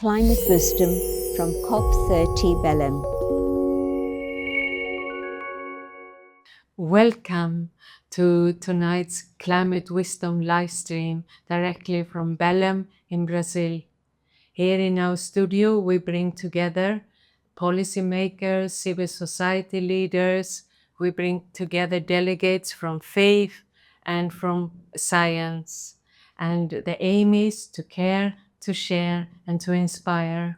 Climate Wisdom from COP30 Belém. Welcome to tonight's Climate Wisdom live stream directly from Belém in Brazil. Here in our studio, we bring together policymakers, civil society leaders, we bring together delegates from faith and from science. And the aim is to care, to share, and to inspire.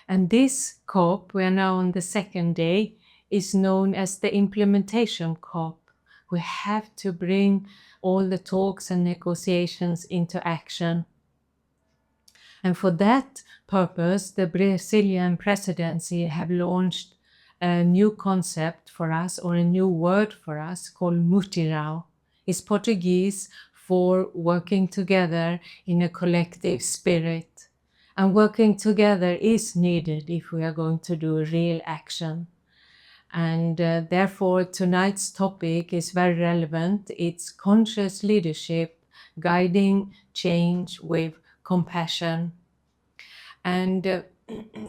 And this COP, we are now on the second day, is known as the implementation COP. We have to bring all the talks and negotiations into action. And for that purpose, the Brazilian presidency have launched a new concept for us, or a new word for us, called mutirão. It's Portuguese for working together in a collective spirit. And working together is needed if we are going to do real action. And therefore, tonight's topic is very relevant. It's conscious leadership, guiding change with compassion. And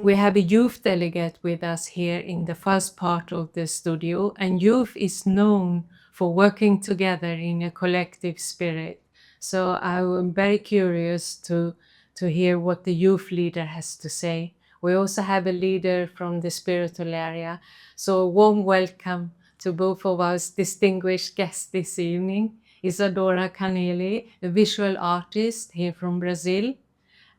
we have a youth delegate with us here in the first part of the studio. And youth is known for working together in a collective spirit. So I'm very curious to hear what the youth leader has to say. We also have a leader from the spiritual area. So a warm welcome to both of our distinguished guests this evening. Isadora Canela, a visual artist here from Brazil,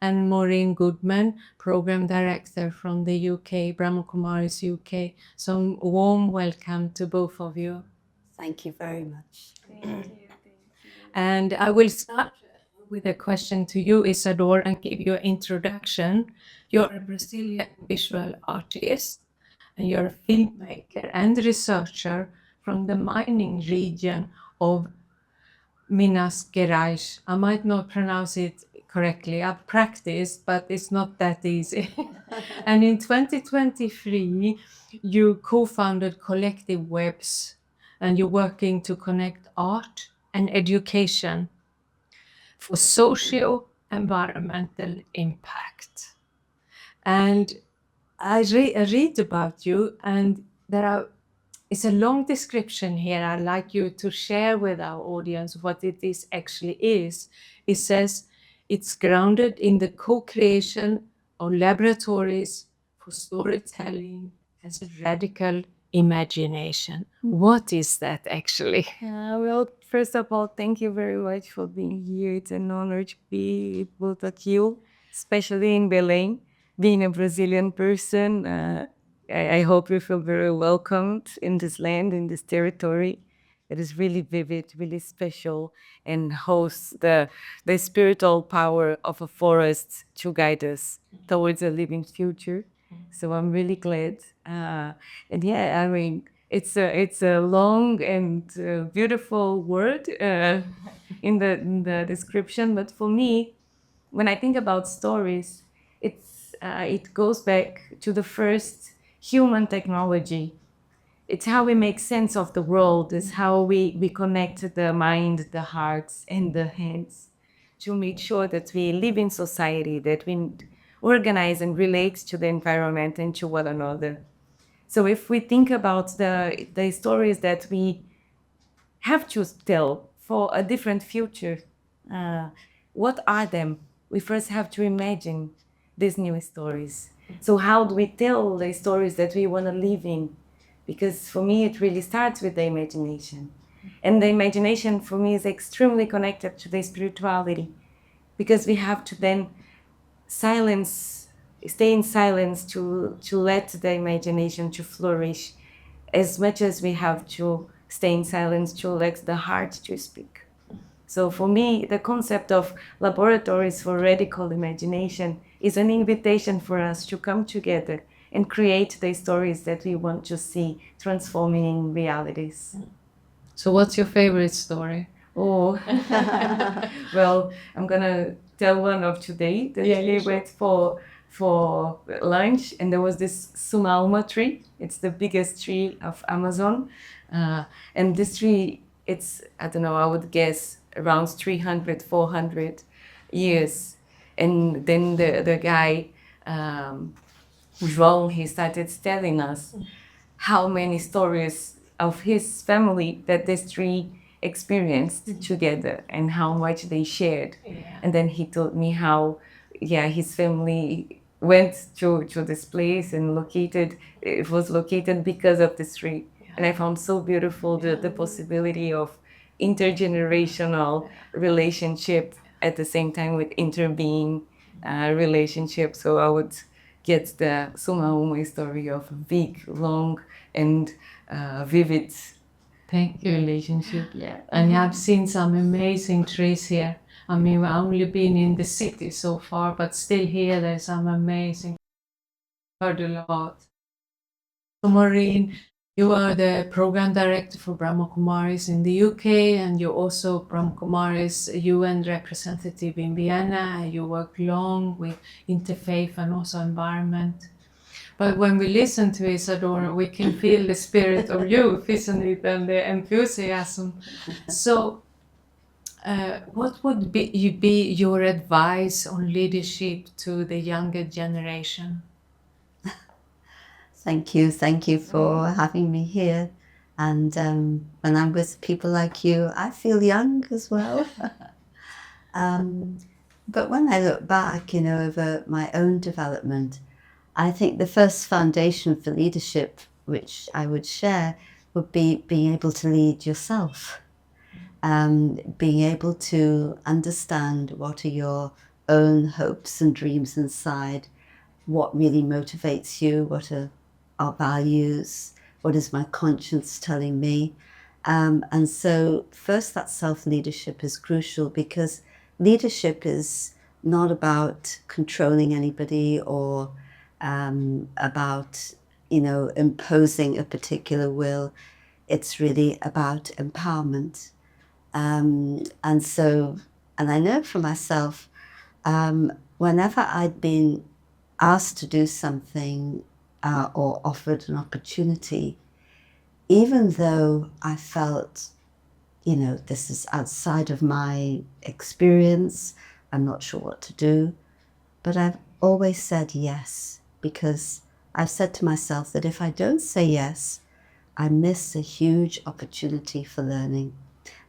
and Maureen Goodman, program director from the UK, Brahma Kumaris UK. So a warm welcome to both of you. Thank you very much. Thank you. And I will start with a question to you, Isadora, and give you an introduction. You're a Brazilian visual artist, and you're a filmmaker and researcher from the mining region of Minas Gerais. I might not pronounce it correctly. I've practiced, but it's not that easy. And in 2023, you co-founded Collective Webs, and you're working to connect art and education for socio-environmental impact. And I read about you, and it's a long description here. I'd like you to share with our audience what it is actually is. It says it's grounded in the co-creation of laboratories for storytelling as a radical imagination. What is that actually? Well, first of all, thank you very much for being here. It's an honor to be with both of you, especially in Belém. Being a Brazilian person, I hope you feel very welcomed in this land, in this territory. It is really vivid, really special, and hosts the spiritual power of a forest to guide us towards a living future. So I'm really glad. And yeah, I mean, it's a long and beautiful word in the description. But for me, when I think about stories, it goes back to the first human technology. It's how we make sense of the world. It's how we connect the mind, the hearts, and the hands to make sure that we live in society, that we organize and relate to the environment and to one another. So if we think about the stories that we have to tell for a different future, what are them? We first have to imagine these new stories. So how do we tell the stories that we want to live in? Because for me, it really starts with the imagination. And the imagination for me is extremely connected to the spirituality, because we have to then stay in silence to let the imagination to flourish, as much as we have to stay in silence to let the heart to speak. So for me, the concept of laboratories for radical imagination is an invitation for us to come together and create the stories that we want to see transforming realities. So what's your favorite story? Oh, well, I'm gonna tell one of today that we went for lunch, and there was this sumalma tree. It's the biggest tree of Amazon, and this tree, it's, I don't know, I would guess around 300, 400 years. And then the guy João, he started telling us how many stories of his family that these three experienced together and how much they shared. And then he told me how, his family went to this place and it was located because of this tree. And I found so beautiful the possibility of intergenerational relationship at the same time with interbeing relationship. So I would get the Suma Uma story of a big, long, and vivid. Thank you, relationship. Yeah. And I've seen some amazing trees here. I mean, we've only been in the city so far, but still here there's some amazing. Heard a lot. So Maureen, you are the program director for Brahma Kumaris in the UK, and you're also Brahma Kumaris UN representative in Vienna. You work long with interfaith and also environment. But when we listen to Isadora, we can feel the spirit of youth, isn't it, and the enthusiasm. So, what would be your advice on leadership to the younger generation? Thank you for having me here. And when I'm with people like you, I feel young as well. But when I look back, over my own development, I think the first foundation for leadership, which I would share, would be being able to lead yourself. Being able to understand what are your own hopes and dreams inside, what really motivates you, what are our values, what is my conscience telling me. And so first, that self-leadership is crucial, because leadership is not about controlling anybody or about, imposing a particular will. It's really about empowerment. And I know for myself, whenever I'd been asked to do something or offered an opportunity, even though I felt, this is outside of my experience, I'm not sure what to do, but I've always said yes, because I've said to myself that if I don't say yes, I miss a huge opportunity for learning.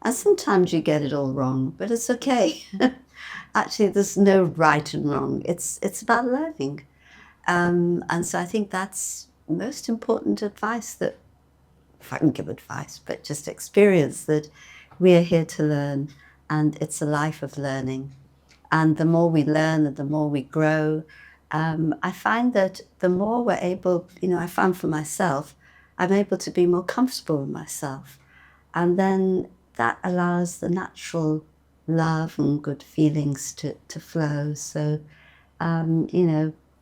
And sometimes you get it all wrong, but it's okay. Actually, there's no right and wrong. It's about learning. And so I think that's most important advice, that, if I can give advice, but just experience, that we are here to learn, and it's a life of learning. And the more we learn and the more we grow, I find that the more we're able, I found for myself, I'm able to be more comfortable with myself. And then that allows the natural love and good feelings to flow. So,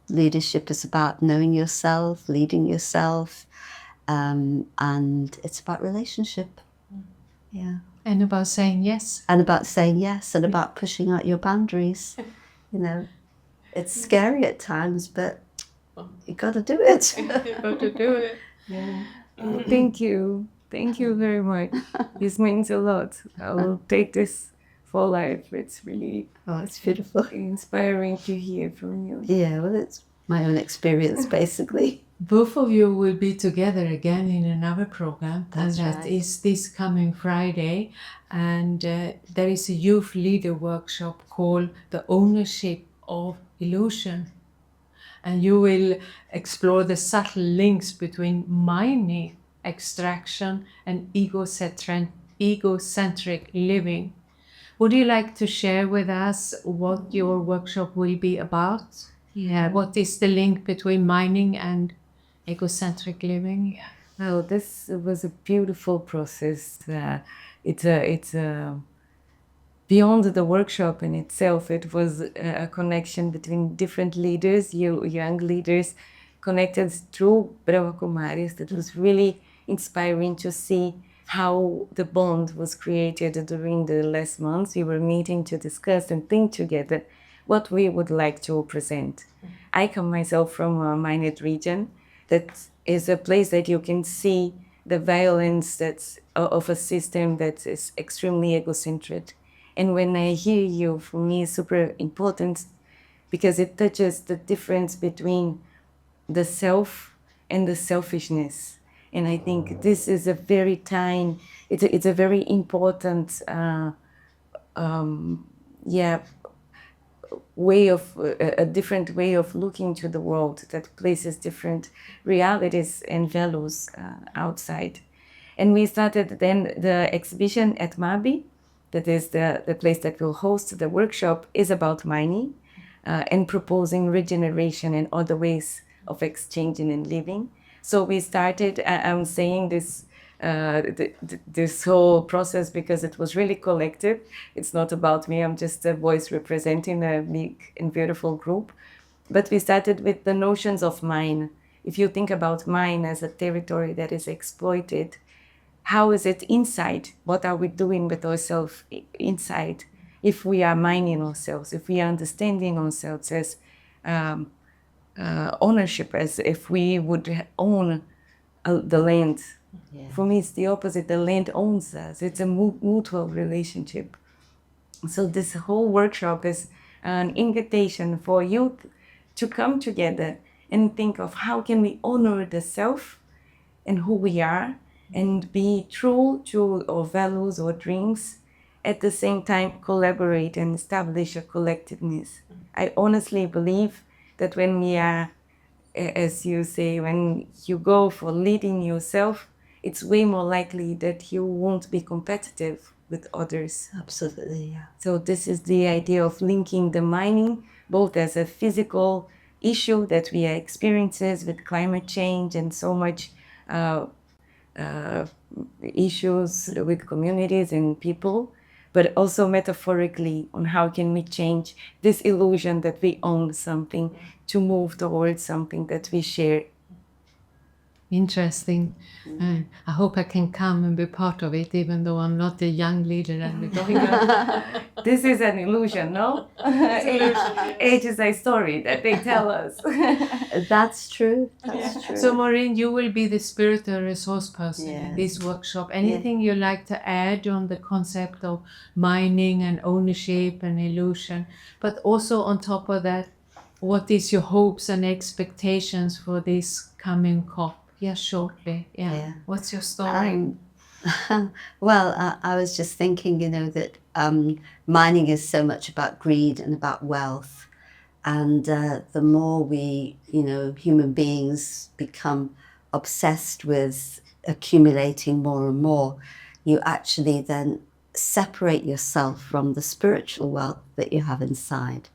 leadership is about knowing yourself, leading yourself, and it's about relationship. Yeah. And about saying yes. And about saying yes, and about pushing out your boundaries. It's scary at times, but you got to do it. You've got to do it. Yeah. Thank you. Thank you very much. This means a lot. I will take this for life. It's really It's beautiful. inspiring to hear from you. Yeah, well, it's my own experience, basically. Both of you will be together again in another program. That's That right. is this coming Friday. And there is a youth leader workshop called The Ownership of Illusion. And you will explore the subtle links between mining, extraction, and egocentric living. Would you like to share with us what your workshop will be about? Yeah. What is the link between mining and egocentric living? Well, this was a beautiful process. It's beyond the workshop in itself. It was a connection between different leaders, young leaders, connected through Brahma Kumaris. That was really inspiring to see how the bond was created during the last months. We were meeting to discuss and think together what we would like to present. I come myself from a mined region. That is a place that you can see the violence that's of a system that is extremely egocentric. And when I hear you, for me, it's super important because it touches the difference between the self and the selfishness. And I think this is a very it's a very important yeah, way of a different way of looking to the world that places different realities and values outside. And we started then the exhibition at Mabi, that is the place that will host the workshop, is about mining and proposing regeneration and other ways of exchanging and living. So we started, I'm saying this this whole process because it was really collective. It's not about me, I'm just a voice representing a big and beautiful group. But we started with the notions of mine. If you think about mine as a territory that is exploited, how is it inside? What are we doing with ourselves inside? If we are mining ourselves, if we are understanding ourselves as ownership, as if we would own the land. Yeah. For me, it's the opposite. The land owns us. It's a mutual relationship. So this whole workshop is an invitation for youth to come together and think of how can we honor the self and who we are and be true to our values or dreams, at the same time collaborate and establish a collectiveness. I honestly believe that when we are, as you say, when you go for leading yourself, it's way more likely that you won't be competitive with others. Absolutely, yeah. So this is the idea of linking the mining both as a physical issue that we are experiencing with climate change and so much issues with communities and people, but also metaphorically on how can we change this illusion that we own something to move towards something that we share. Interesting. I hope I can come and be part of it, even though I'm not a young leader and we're going up. This is an illusion, no? Age is a story that they tell us. That's true. That's true. So Maureen, you will be the spiritual resource person in Yes. this workshop. Anything you like to add on the concept of mining and ownership and illusion? But also on top of that, what is your hopes and expectations for this coming COP? Yeah, shortly. Yeah. What's your story? Well, I was just thinking, that mining is so much about greed and about wealth. And the more we, human beings become obsessed with accumulating more and more, you actually then separate yourself from the spiritual wealth that you have inside,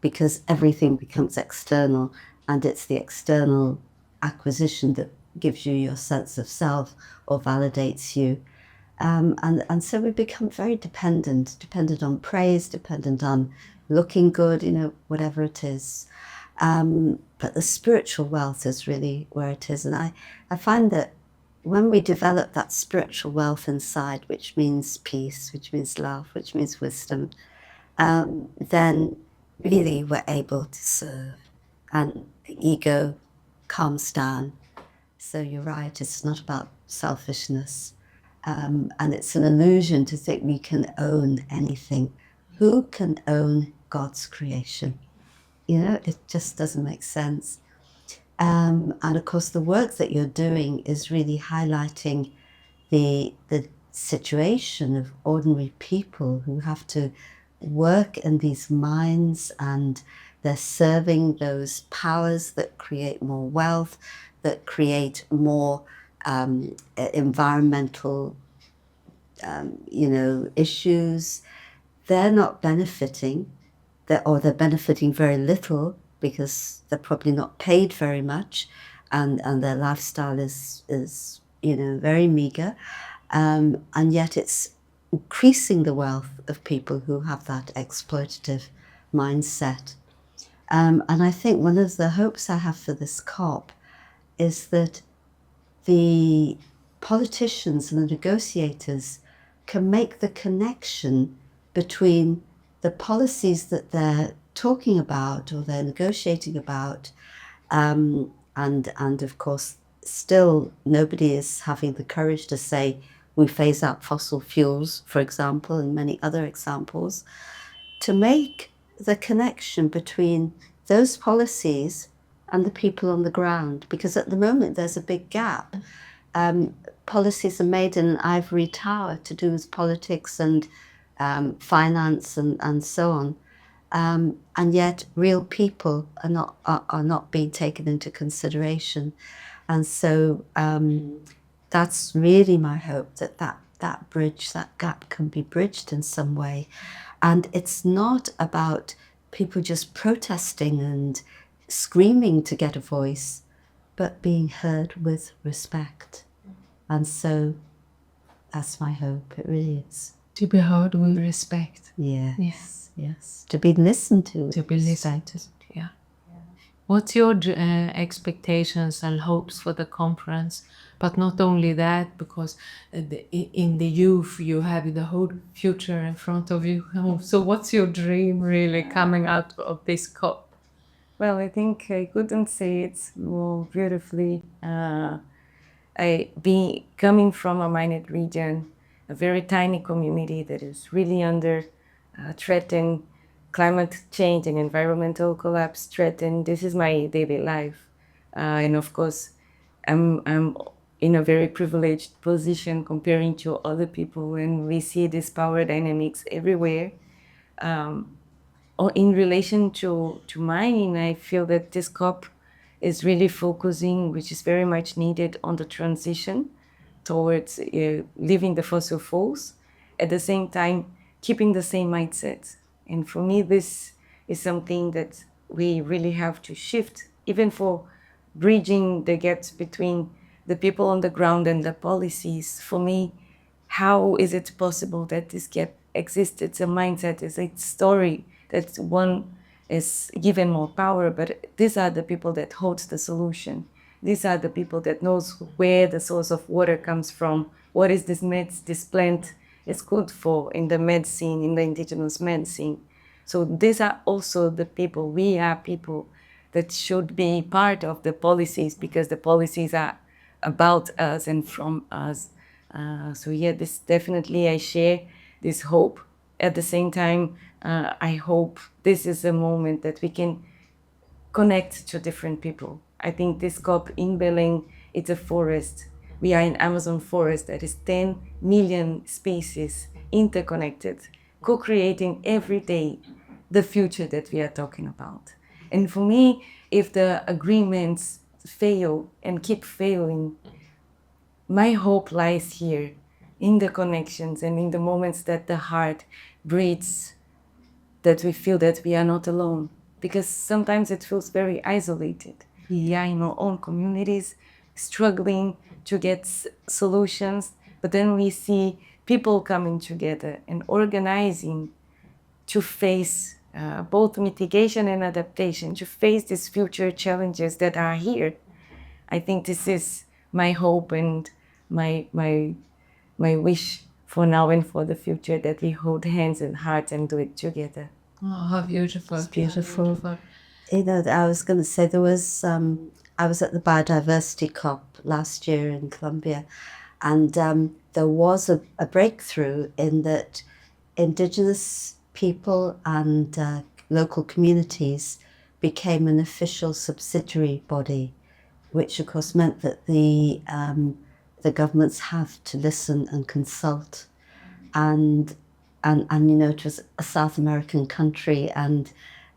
because everything becomes external, and it's the external acquisition that gives you your sense of self or validates you. And so we become very dependent on praise, dependent on looking good, whatever it is. But the spiritual wealth is really where it is. And I find that when we develop that spiritual wealth inside, which means peace, which means love, which means wisdom, then really we're able to serve, and the ego calms down. So you're right, it's not about selfishness. And it's an illusion to think we can own anything. Who can own God's creation? It just doesn't make sense. And of course, the work that you're doing is really highlighting the situation of ordinary people who have to work in these mines, and they're serving those powers that create more wealth, that create more environmental issues. They're not benefiting, or they're benefiting very little because they're probably not paid very much, and their lifestyle is very meager, and yet it's increasing the wealth of people who have that exploitative mindset. And I think one of the hopes I have for this COP is that the politicians and the negotiators can make the connection between the policies that they're talking about or they're negotiating about, and of course still nobody is having the courage to say we phase out fossil fuels, for example, and many other examples, to make the connection between those policies and the people on the ground, because at the moment there's a big gap. Policies are made in an ivory tower to do with politics and finance and so on. And yet real people are not being taken into consideration. And so that's really my hope, that bridge, that gap can be bridged in some way. And it's not about people just protesting and screaming to get a voice, but being heard with respect. And so that's my hope, it really is. To be heard with respect. Yes. Yes. Yes, to be listened to. To be listened to, yeah. What's your expectations and hopes for the conference? But not only that, because in the youth you have the whole future in front of you. So what's your dream really coming out of this COP? Well, I think I couldn't say it more beautifully. Coming from a mined region, a very tiny community that is really under threatened climate change and environmental collapse threatened. This is my daily life. And of course, I'm in a very privileged position comparing to other people when we see these power dynamics everywhere. Or in relation to mining, I feel that this COP is really focusing, which is very much needed, on the transition towards leaving the fossil fuels, at the same time keeping the same mindset. And for me, this is something that we really have to shift, even for bridging the gaps between the people on the ground and the policies. For me, how is it possible that this gap exists? It's a mindset, it's a story that one is given more power, but these are the people that hold the solution. These are the people that knows where the source of water comes from, what is this plant is good for in the medicine, in the indigenous medicine. So these are also the people, we are people that should be part of the policies, because the policies are about us and from us. So yeah, this definitely I share this hope. At the same time, I hope this is a moment that we can connect to different people. I think this COP in Belém, it's a forest. We are in Amazon forest that is 10 million species interconnected, co-creating every day the future that we are talking about. And for me, if the agreements fail and keep failing, my hope lies here in the connections and in the moments that the heart breathes, that we feel that we are not alone. Because sometimes it feels very isolated. We are in our own communities, struggling to get solutions, but then we see people coming together and organizing to face both mitigation and adaptation, to face these future challenges that are here. I think this is my hope and my wish for now and for the future, that we hold hands and hearts and do it together. Oh, how beautiful. It's beautiful. You know, I was going to say there was, I was at the Biodiversity COP last year in Colombia, and there was a breakthrough in that Indigenous people and local communities became an official subsidiary body, which of course meant that the governments have to listen and consult, and you know, it was a South American country, and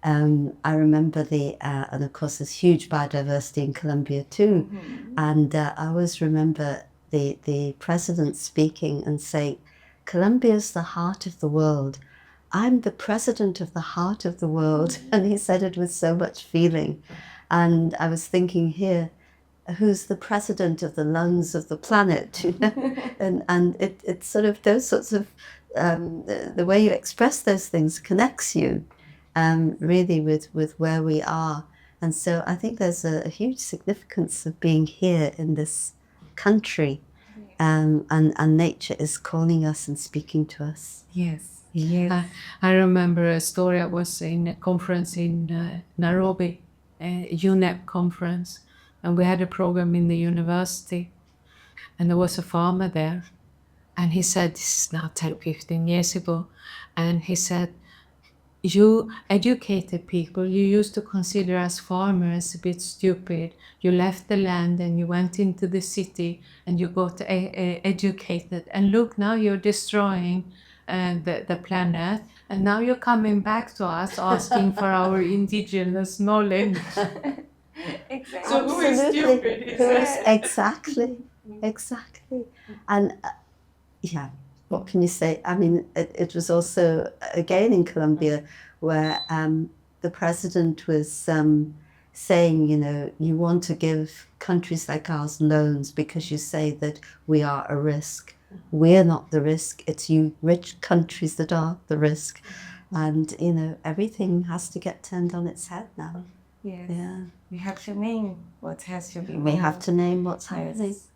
I remember and of course there's huge biodiversity in Colombia too, and I always remember the president speaking and saying, Colombia's the heart of the world. I'm the president of the heart of the world. And he said it with so much feeling. And I was thinking here, who's the president of the lungs of the planet? You know? and it's sort of those sorts of, the way you express those things connects you really with where we are. And so I think there's a huge significance of being here in this country. And nature is calling us and speaking to us. Yes. Yes. I remember a story. I was in a conference in Nairobi, a UNEP conference, and we had a program in the university, and there was a farmer there, and he said, this is now 10, 15 years ago, and he said, you educated people. You used to consider us farmers a bit stupid. You left the land and you went into the city and you got educated. And look, now you're destroying the planet. And now you're coming back to us asking for our indigenous knowledge. Exactly. So who is stupid? Exactly. And yeah, what can you say? I mean, it was also, again, in Colombia, where the president was saying, you know, you want to give countries like ours loans because you say that we are a risk. We're not the risk. It's you rich countries that are the risk. And, you know, everything has to get turned on its head now. Yes. Yeah. We have to name what has to be. We have to name what's happening. Yes.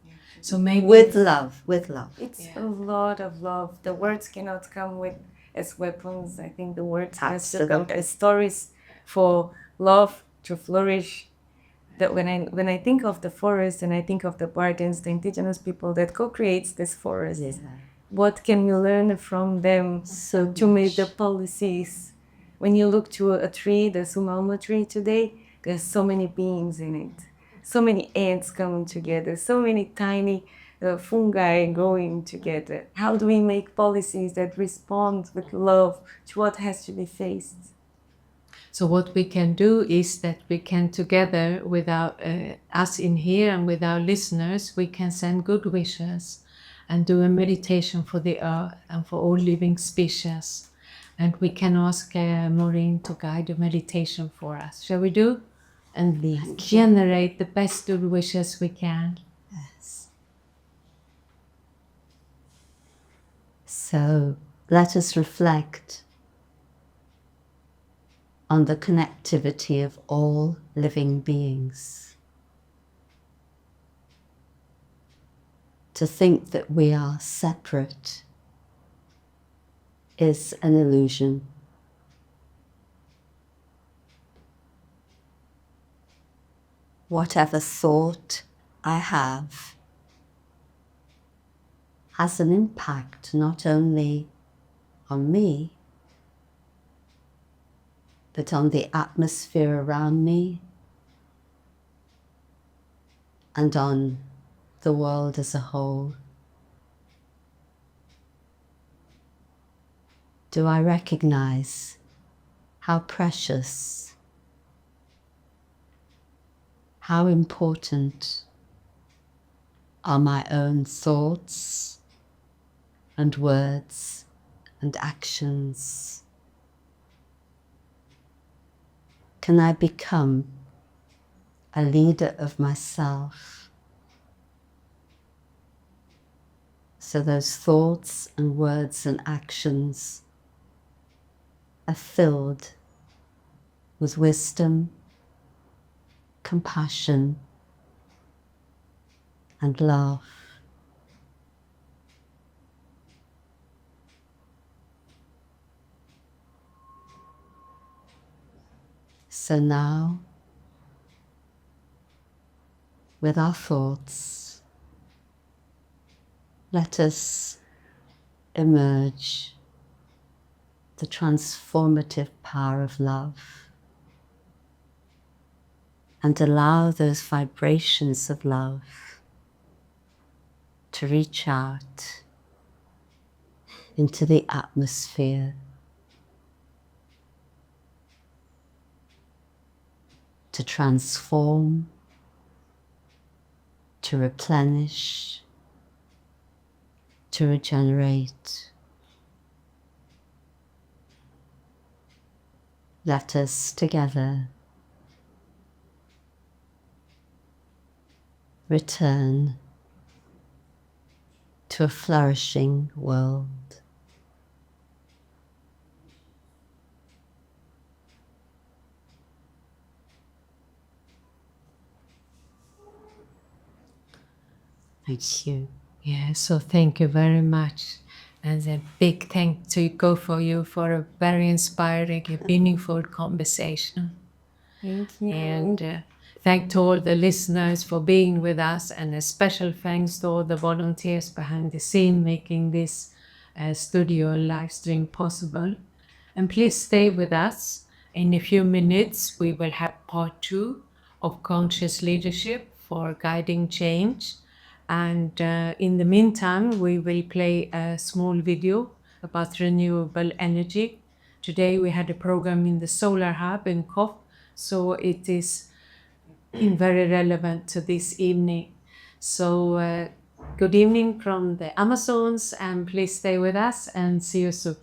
So maybe With love, with love. It's a lot of love. The words cannot come with as weapons. I think the words has to come as stories for love to flourish. That when I think of the forest and I think of the Bardens, the indigenous people that co-creates this forest, what can we learn from them to make the policies? When you look to a tree, the sumalma tree today, there's so many beings in it, so many ants coming together, so many tiny fungi growing together. How do we make policies that respond with love to what has to be faced? So what we can do is that we can together with our, us in here and with our listeners, we can send good wishes and do a meditation for the earth and for all living species. And we can ask Maureen to guide the meditation for us. Shall we do? And generate the best good wishes we can. Yes. So let us reflect on the connectivity of all living beings. To think that we are separate is an illusion. Whatever thought I have has an impact not only on me, but on the atmosphere around me and on the world as a whole. Do I recognize how precious, how important are my own thoughts and words and actions? Can I become a leader of myself so those thoughts and words and actions are filled with wisdom, compassion, and love? So now, with our thoughts, let us emerge the transformative power of love and allow those vibrations of love to reach out into the atmosphere, to transform, to replenish, to regenerate. Let us together return to a flourishing world. Thank you. Yeah, so thank you very much. And a big thank to go for you for a very inspiring and meaningful conversation. Thank you. And thank to all the listeners for being with us, and a special thanks to all the volunteers behind the scene making this studio live stream possible. And please stay with us. In a few minutes, we will have part 2 of conscious leadership for guiding change. And in the meantime, we will play a small video about renewable energy. Today we had a program in the Solar Hub in COP, so it is very relevant to this evening. So good evening from the Amazons, and please stay with us and see you soon.